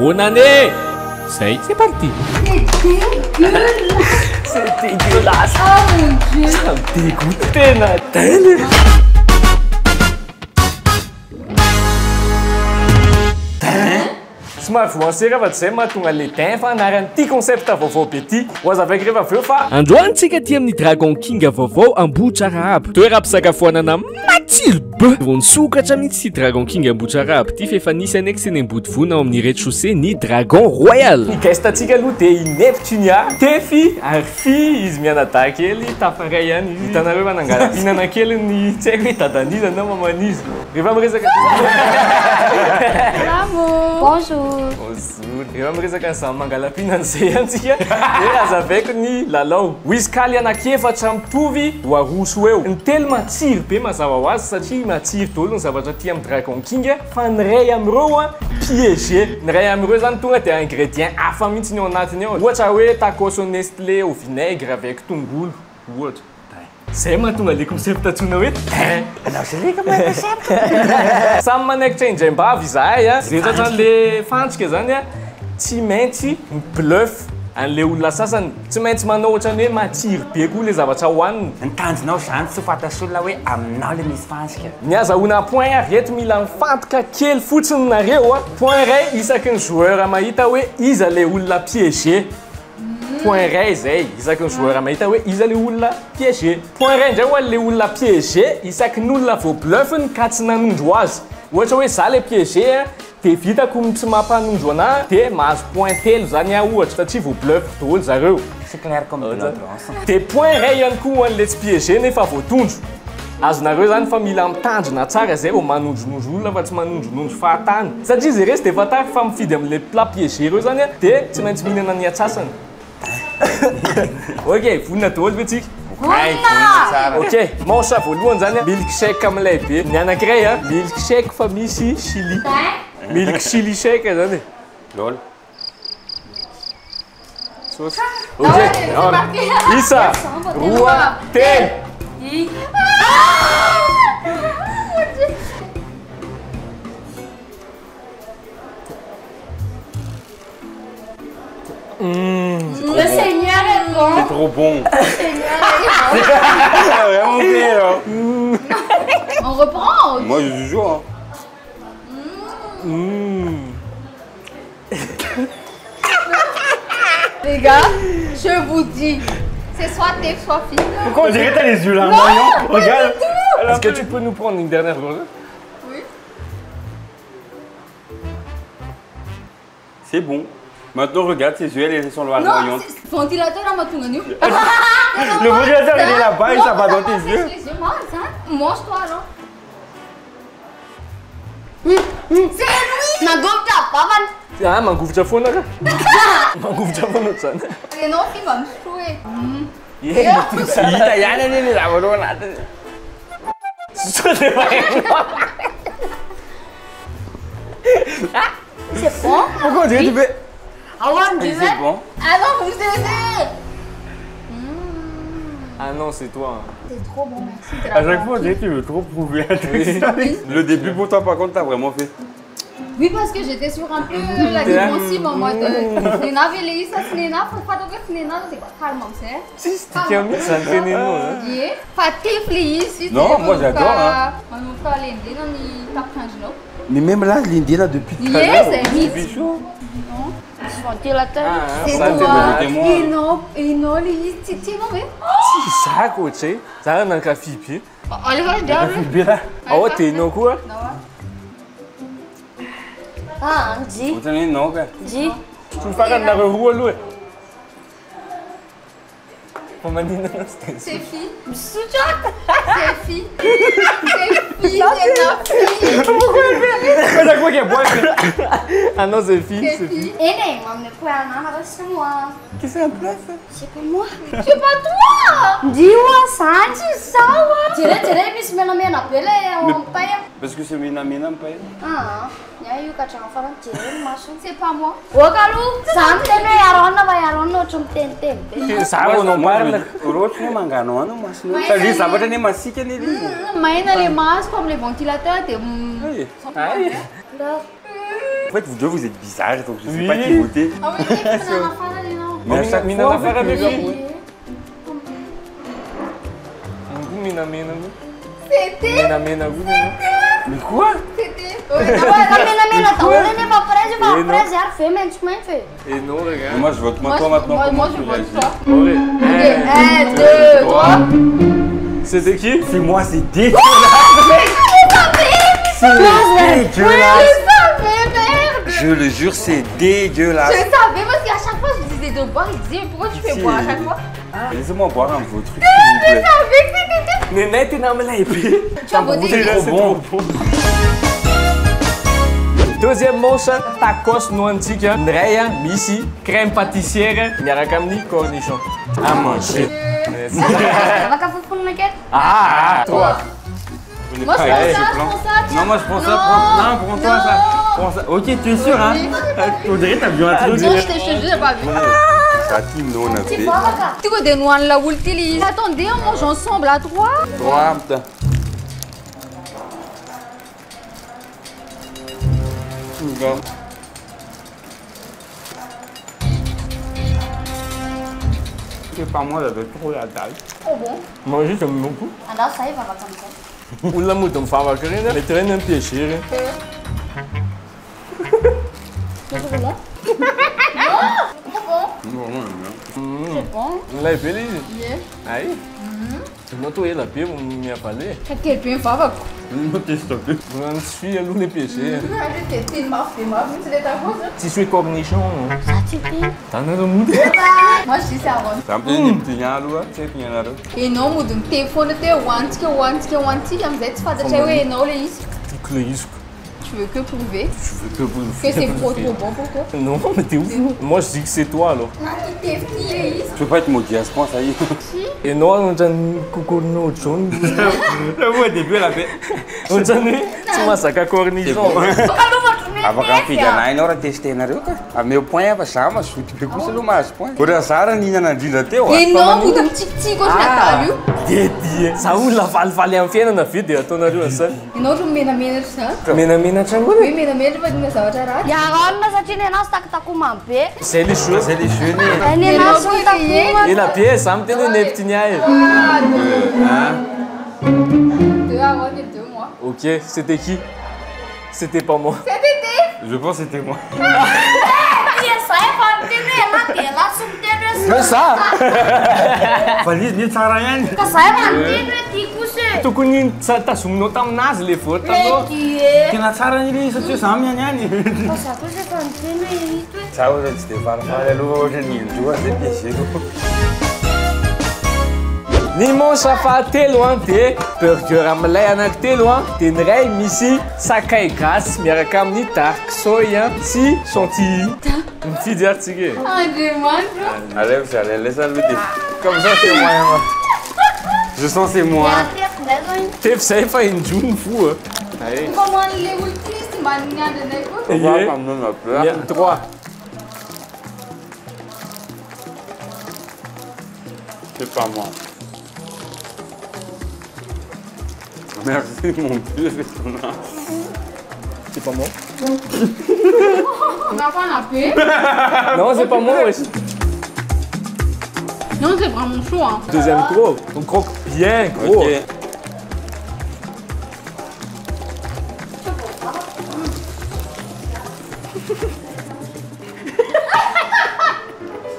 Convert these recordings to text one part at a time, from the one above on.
Bonne année. C'est parti. C'est dégueulasse. Oh mon Dieu. Ça me dégoûte, Nathan. Smartphone rehefa zay mahatonga le tin fa anaran'ity concept vaovao be ty ho aza avaiky rehefa aveo fa Androantsika ty amin'ny Dragon King vaovao Ambohidrarahabo. Toeram-pisakafoanana matsiro be. Vao nisokatra mihitsy ty Dragon King Ambohidrarahabo ty fa efa nisy annexe ny Ambodifona ao amin'ny rez-de-chaussée ny Dragon Royal. ny guest-ntsika aloha dia i Neptunia Tefy ary Fy izy mianadahy kely tafaray ihany izy. Hitanareo fa nangala-pihinana kely ny tsy haiko hoe dadan'izy na maman'izy rehefa miresaka Bonjour. rehefa miresaka ny samy mangala-pihinana zay antsika dia azavaiko ny lalao whisky anankefatra mitovy ho aroso eo ny telo matsiro be mazava ho azy satria matsiro daholo ny zavatra ty amin'ny Dragon King fa ny ray amin'ireo piégé ny ray amin'ireo zany tonga dia ingrédient hafa mihitsy ny ao anatiny ao ohatra hoe tacos au Nestlé au vinaigre avec tongolo ohatra zay mahatonga le concept atsona hoe samy manaikitra indray-mbavy izahay zay tratran'le fantsika zany tsy maintsy bluff an'le olona sasany tsy maintsy manao ohatrany hoe matsiro be koa le zavatra hohaniny ny tanjonao zany tsy fantatr'olona hoe aminao le misy fantsika ny azahoana point reto mila mifantoka kely fotsiny nareo point ray isaky ny joueur mahita hoe iza le olona piégé point ray zay isaky ny joueur mahita hoe iza le olona piégé point ray ndray ho le olona piégé isaky ny olona vao bluffiny ka tsy nanondro azy ohatra hoe za le piégé dia vitako tsy mampanondro anahy dia mahazo point telo zany ohatra satria vao bluff daholo zareo c'est clair comme de la blanche dia point ray ihany koa ho an'le tsy piégé nefa voatondro azonareo zany fa mila mitandrina tsara zay vao manondronondro olona fa tsy manondronondro fahatany satria izy resy dia fatako fa mifidy amin'le plat piégé reo zany dia tsy maintsy mihinana ny atsasany ok vonina daholo ve tsika ok mansa voalohany zany milkshake amin'ilay be ny anankiray milkshake fa misy chili milk chili shake zany lol ok isa roa telo Le Seigneur est bon. c'est trop bon Le Seigneur est vraiment bien là. bon. On reprend. Moi je suis chaud Les gars, je vous dis, c'est soit t'es soit fille. Pourquoi on dirait que t'as les yeux là non regarde est-ce que tu peux nous prendre une dernière gorgée Oui. c'est bon maintenant regarde ses yeux elles sont Non, loyantes c'est ventilateur à ma tongue. le ventilateur il est là-bas et ça va dans tes yeux Mange-toi alors. C'est lui. Nagompta, papa. mangovotra foana ka mangovotra foana zany Et non, il va me jouer. hita ihany anie le zavareo anatiny C'est bon. pourquoi on dirait tu fais Ah ouais, on c'est dirait. bon Ah non, vous aidez. ah non c'est toi C'est trop bon, merci. à chaque fois on dirait que tu veux trop prouver un truc le début pour toi par contre t'as vraiment fait Oui, parce que j'étais sur un peu la défensive en mode. Nena vele isa nena pour pas donc nena c'est pas calme c'est. sistika mihitsy zany tenenao Yeah. Fa tifly izy. Non, moi, j'adore, hein. Manomboka lendena ny tapikanjonao. mais même là Lindina depuis tout à Yes, l'heure c'est c'est chaud ventilateur. C'est ça, toi. Inao le izy tsy non mais. tsy zako ohatra zay za nankafy be Allez, va je bien là ao tenao koa Ah, dis. ohatrany hoe nao ka Dis. farannareo roa aloha fa maninana C'est fille. C'est fille. C'est fille. C'est chaque fois qu'il y a boire ah non c'est fille c'est fille Eh non, on ne peut pas c'est moi. qu'est-ce que c'est un bluff C'est pas moi. C'est pas toi. Dis-moi ça, tu sais. Tiens, mais c'est même appelé on paye. parce que c'est menamena mpa Ah, il y a eu quatre enfants tiens, machin. C'est pas moi. Okalou, ça me tene yarona va yarona chum tente. zako anao marina roatra hoe mangano ano masina satria zavatra ne masika ne Maïna les masques comme les ventilateurs, t'es. En fait, vous deux, vous êtes bizarres, donc je sais pas qui voter. Ah oui, c'est banana fara, les noms. Mais à chaque Mina fois, na fara bébé. Oui. Mina mena. C'était. Mina mena vous. Mais quoi? C'était. Mena, t'as on n'est pas prêt, iar fais, mais tu m'as fait. Et non, regarde. Moi, je vote moi, toi maintenant. Moi, comment je tu vote réagis? toi. Ouais. Ok, 1, 2, 3. C'était qui? C'est moi, c'est dégueulasse. C'est dégueulasse. Je savais, merde. Je le jure, c'est Je dégueulasse. savais parce qu'à chaque fois je disais de boire, il disait pourquoi tu fais boire à chaque fois? Laissez-moi boire un de vos trucs, s'il vous plaît. Mais net na me l'a épée. Tu as voté. C'est trop bon. Deuxième manche, tacos no antique, Ndreia, Missy, crème pâtissière, miaraka amin'ny cornichon. À manger. Merci. Va qu'à foutre une maquette. Ah, toi. Moi je Allez, prends ça, je je prends. prends ça. Non, moi je prends ça. Non, prends-toi Non. ça. Prends ça. Ok, tu es sûr, hein? On dirait que t'as vu un truc. Non, je te jure, j'ai pas vu. Ça, qui nous on a fait? Tu vois des noix là où utilise. Attendez, on mange ensemble à 3. 3, putain. Regarde. C'est pas moi, j'avais trop la dalle. Oh bon. Moi aussi j'aime beaucoup. Alors ça y va comme ça. Ulla muito fava carina, le treino în piacere. C'est bon. Non, non, non. C'est bon. Lei feliz? Yeah. Aí? Nu tu e la pe, mi-a falei. Quel pain fava? Non, t'es stoppé. Nu desfia lui le piacere. Arrête, ma fille, tu l'es ta chose. Si sui cornichon. Ça tu fais. T'en as mude. Moi je dis ça avant. Ça me plaît des petits là, tu sais, qu'il y en a là. E não muda um telefone até o antes que am zis fazer ce e não é isso. Que isso? Tu veux que prouver Tu veux que vous que c'est trop bon pour toi? Non, mais t'es ouf. Moi je dis que c'est toi alors. Não, que teve que é isso? Tu peux pas être maudit à ce point, ça y est. Et non, on t'en cucurno chon. Le mot au début, elle a fait. On t'en est. Tu m'as sac à cornichon. Avant qu'un fille gagne, il aura testé na ruka. A meu point é passar, mas tu te custa no mais point. Por a Sara ninha na dinda teu. E não muda um tic-tic hoje na viu? Dédié. Ça où la valvalé en fienne na fide, à ton avis ça. E não de mena ça. Mena chango. Oui, mena vai começar a charar. E agora nós já tinha nós tá com uma pé. C'est les choses. C'est les cheveux nés. Ele nós não tá com uma. Et la pièce, ça me tenait des petits niais. Deux avant et 2 mois. Ok, c'était qui? C'était pas moi. Je pense que c'était moi. Essa é para ter na tela, subter Mais ça? Feliz ni Sarayan. Ka saya mantin tiku se. Tu connais ça, t'as soumno tam nas les fautes, t'as Lekie. Kena Sara ni isso tu samia nyani. Passa tu se mantin itu. Ciao, Stefano. Allô, je n'y joue, c'est bien sûr. Ni mon chafa te loin te, burger amalay anak te loin, te Ndray Missy, sakay gas, miaraka amin'ny dark soya, si chantilly. Mifidy artsika. André, mano. Allez, ça, laisse-le le dire. Comme ça, c'est moi. Je sens c'est moi. Teve zay fa injony fo. Ay. Comment les ultristes manignada né? On va quand même un peu. Bien, 3. C'est pas moi. Merci mon Dieu, c'est ton âme. C'est pas moi. On va pas la paix. Non, c'est pas moi, wesh. Non, c'est vraiment chaud, hein. Deuxième croc. On croque bien gros. Ok.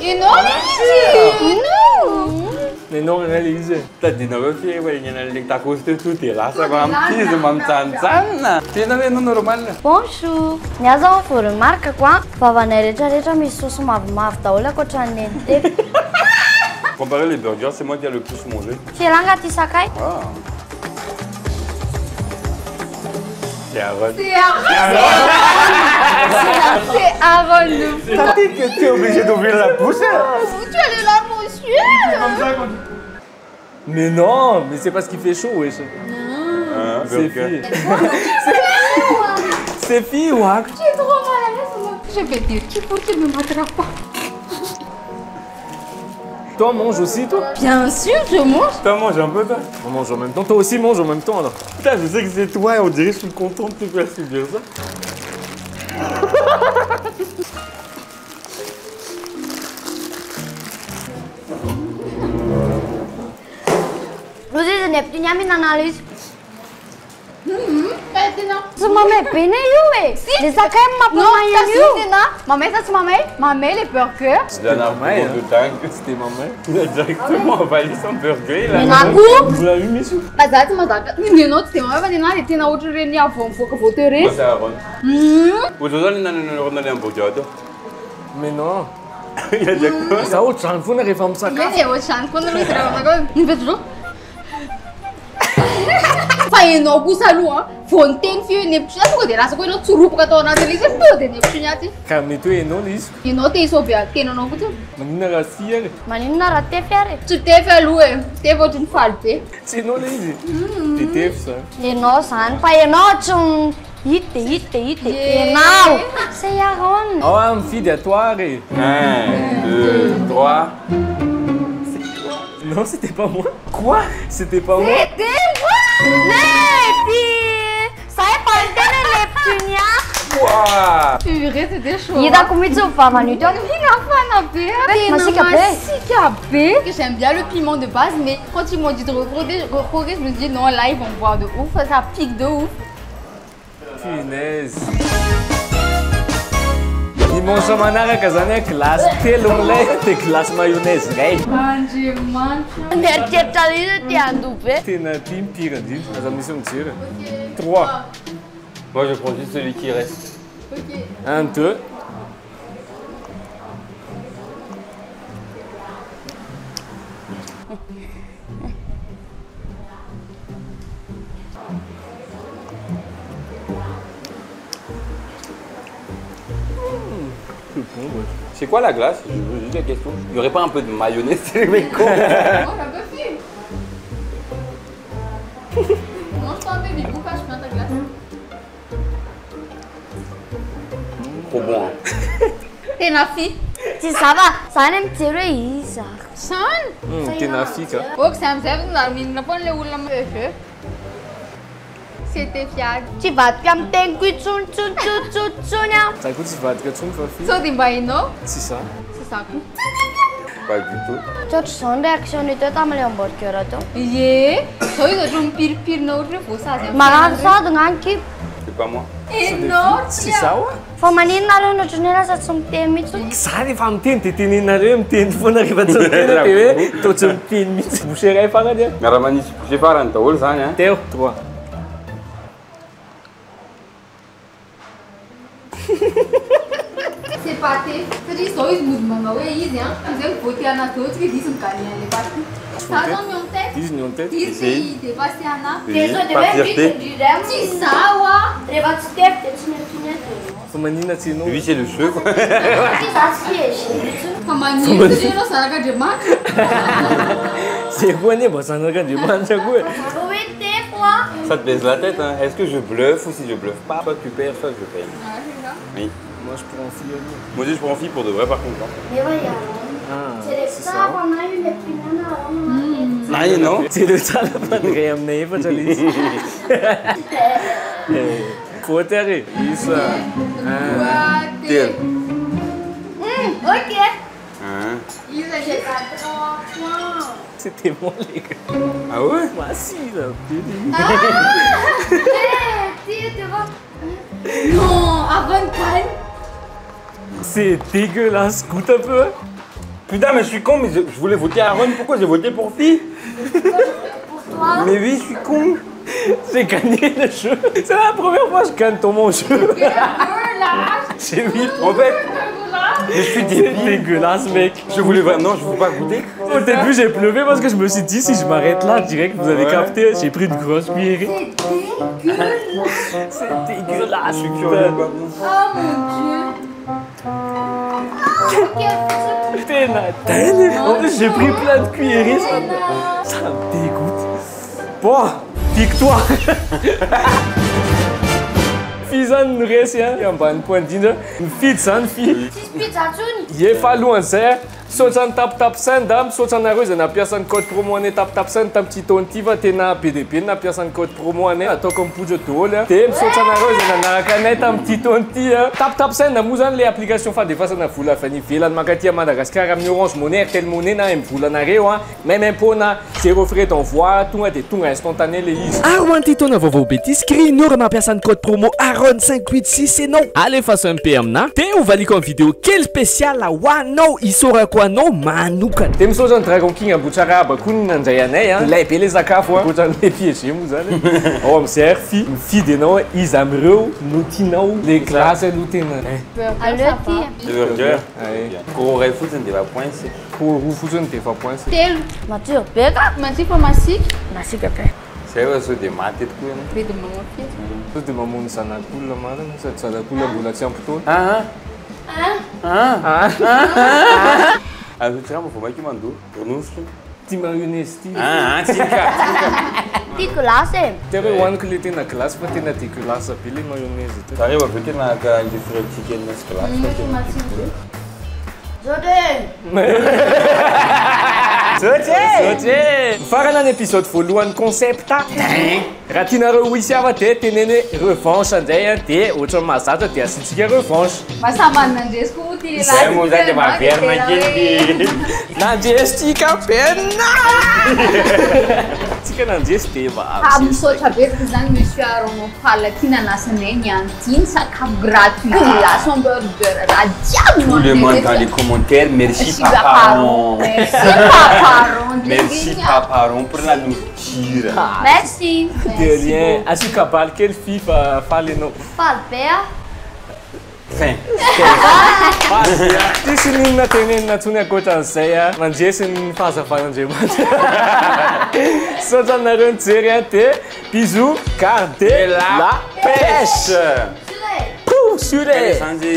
E não, não. Mais non, réalisé. T'as dit non, ok, ouais, il y en a qui t'a costé tout, et là, ça va un petit, c'est mon tantan. Tu n'avais non normal. Bonjour. Niaza wa voromarika kwa vavana rehetrarehetra misy saosy mavomavo daholo ankoatran'ny neny teo. Comparé les burgers, c'est moi qui ai le plus mangé. Kelanga ty sakay? Ah. C'est Aaron. C'est Aaron. T'as dit que tu es obligé d'ouvrir la bouche. Tu allais là, monsieur. Mais non, mais c'est parce qu'il fait chaud, wesh. Hein, C'est burger. fille. C'est fille, ouais. Tu es trop mal à l'aise, moi. Je vais dire, qui pour que me m'attrape pas? Toi, mange aussi, toi. Bien sûr, je mange. T'as mangé un peu, toi? On mange en même temps. Toi aussi, mange en même temps, alors. Putain, je sais que c'est toi et on dirait que je suis content de te faire subir ça. Rozy izy ny apitiny ihany mihinana izy. Tena. Tsy mamay be ne io e. Le sakay mampamay io. Tena. Mamay ça tsy mamay? Mamay les burgers. C'est un armée de dingue. C'était maman. Il a directement avalé son burger. Il a Menako. Vous l'avez mis sous? Fa za tsy mazaka. Nenao tsy de mamay fa nenahy le tena ohatry reny avoavoaka vao teo reny. C'est Aaron. Aujourd'hui, il a un hamburger. Mais non. Il a directement. Ça ohatr'izany foana rehefa misakafo. Ie, ohatr'izany koa aloha izy raha manao nivety zao. Fa ianao kosa aloha vao niteny fio eny epitry tonga de lasa koa ianao tsoropoka tao anatin'ilay izy to de eny epitry aty. Ka mety hoe ianao le izy. Ianao te isovy tenanao fotsiny. Maninona raha sy ary? Maninona raha tefy ary? Tsy tefy aloha e. Tefy ohatry ny faly be. Tsy ianao le izy. Tetefy ça. Ianao zany fa ianao tsy hita. Ianao. C'est Aaron. Ah, mifidy atoa ary. 1, 2, 3. Non, c'était pas moi. Quoi? C'était pas moi. Lefty! Zahay fa tena leptinia. Quoi? Purée, c'était chaud. Hitako mihitsy mivavany io teo. Minafana be. Tena Masika be. masika be. J'aime bien le piment de base, mais quand ils m'ont dit de recorder, je me suis dit non, là ils vont boire de ouf, ça pique de ouf. Punaise. Nimonsa manaraka zany hoe glace telo milay dia glace mayonnaise ray. Andriamanitra. Mieritreritra izy ty andoha be. Tena tia mipira indrindra. Aza misy mijery. 3. Moi, je prends juste celui qui reste. Ok. 1, 2. C'est quoi la glace? Je veux juste la question. Il n'y aurait pas un peu de mayonnaise, c'est les mecs cons. Oh, j'ai un peu faim. Mange pas un peu, mais pourquoi je prends ta glace? Trop bon. Hein. Tena fi. Tsy zava, zany mijery hoe iza. San? Tena fika. Oh, que ça me sert de mihinana foana le olona mahefeu. C'était fiag. Tsy vadika amin'ny tegniko itsontsontsontsontsony aho. Za koa tsy vadika tsony fa fi. Sao de mba hainao? Tsy ça. C'est ça koa. Pas du tout. Tsy ohatry izao ny réaction teo tamin'ilay hamburger teo. Ie, zao izy ohatry mipiripirina ohatry hoe voasary. Magnano sady gnaniky. C'est pas moi. Enao Tsy ça oa. Fa maninona reo ny ohatry ny lasa tsy miteny mihitsy. Za rehefa miteny dia tenenareo miteny foana rehefa tsy miteny dia hoe tao tsy miteny mihitsy. Boucher iray farany a. Miara manisy boucher farany daholo zany hein. Teo 3. C'est pâté. Satria zao izy mody manao hoe izy a amizay mivoaty anaty ohatsy izy migany an'le paty. Ça zao ny en tête. Izy ny en tête. Izy dépassé ana. Oui, par fierté. Tsy zao a. Rehefa tsy tefy dia tsy mieritreritra. Fa maninona tsy ianao? Lui, c'est le cheveu quoi. Ty za tsy fiezy. Fa maniry satria anao zanak'Andriamanitra. Zay koa anie mba zanak'Andriamanitra koa e. Fa hoe tefy a. Ça te baisse la tête hein. Est-ce que je bluffe ou si je bluffe pas? Soit tu perds, soit je paye. Ah, c'est ça. Oui. Moi je prends fille. Moi aussi je prends fille pour de vrai par contre. Hein. Efa Aaron. Ah, Tsy rehefa fanahy io leptinana Aaron. Ah non. tsy le tsara fandiray aminay efatra le izy. Faute ary. Isa. Tel. Ok. Hein? Izy J'ai pas 3 points. C'était moi les gars. Ah ouais? Moi si là. Tu vois. Non, avant calme. C'est dégueulasse, goûte un peu. Putain mais je suis con mais je voulais voter Aaron. Pourquoi j'ai voté pour fille? Pour toi. Mais oui je suis con. J'ai gagné le jeu. C'est la première fois que je gagne dans mon jeu. J'ai mis. En fait, je suis C'est débile. dégueulasse mec. Je voulais vraiment, je voulais pas goûter. Au début j'ai pleuré parce que je me suis dit si je m'arrête là direct vous avez capté. J'ai pris une grosse cuillerée. C'est dégueulasse. Je suis curieux. Oh mon Dieu. Putain, en plus j'ai pris plein de cuillerées. Ça me dégoûte. Bon, pique-toi. Fizan resy a ambany poindrindra mifidy zany fi Tsisy pizza tsony. efa alohan'izay misaotra ny tapitapsenda misaotra anareo izay nampiasan'ny code promo anay tapitapsenda tamin'ny tsy taony ity fa tena be dia be nampiasan'ny code promo anay ataoko mipoitra daholo a dia misaotra anareo izay nanaraka anay tamin'ny ty taony ity a tapitapsenda moa zany le application fandefasana vola avy any ivelany mankaty Madagasikara amin'ny Orange Money Airtel Money na mivolanareo a même impôt na zéro frais d'envoi tonga dia tonga instantané le izy aro an'ity taona vaovao be ty screenora mampiasan'ny code promo aron 586 anao alefa MP amina dia hovaliko amin'ny vidéo kely spécial ho anao isorako anao manokana dia misaotra ny Dragon King Ambohitraraba koa ny nandray anay a ilay be le sakafo a ohatran'le piégé moa zany ao amin'izay arfi mifidy anao izy amireo no tianao le glace aloha tena Aleo ty burger koa ray fotsiny dia vapointsy roa fotsiny dia efa pointsy Telo. matsiro be ka Matsiko fa masika. masika pe zay hoe sao dia maty eto koa ianao Be dia manao fiety. so dia mamono zanak'olona marina sady zanak'olona mbola tsy ampotona azotrama vao maika mandoa ronosotro ty mayonnaise ty tsika tiako lasy ty hoe hoaniko le tena glace fa tena dégueulasse be le mayonnaise ty zareo aveo tena ka indifre chicken sy glace farana ny épisode voalohany concept raha tianareo ho isiava dia teneny hoe revanche anzay a dia ohatran'ny mahazatra dia asiantsika revanche Mahasamana nandresy koa ty zay moa zany dia mahaverina kely nandresy tika pena tsika nandresy dia Aby misaotra be ko zany misy aronao falakiana nasanay niantiny sakafo gratuit glace hamburger raha jiaby tous le monde dans les commentaires merci paparon merci paparon pour la nourriture merci de rien asika baly kely fifa faly anao faly be a fin tsisy ninona tenenina ntsony ankoatran'izay a mandresy ny fahazavan'Andriamanitra saotra anareo nijery a dia bisous gardez la pêche sanjy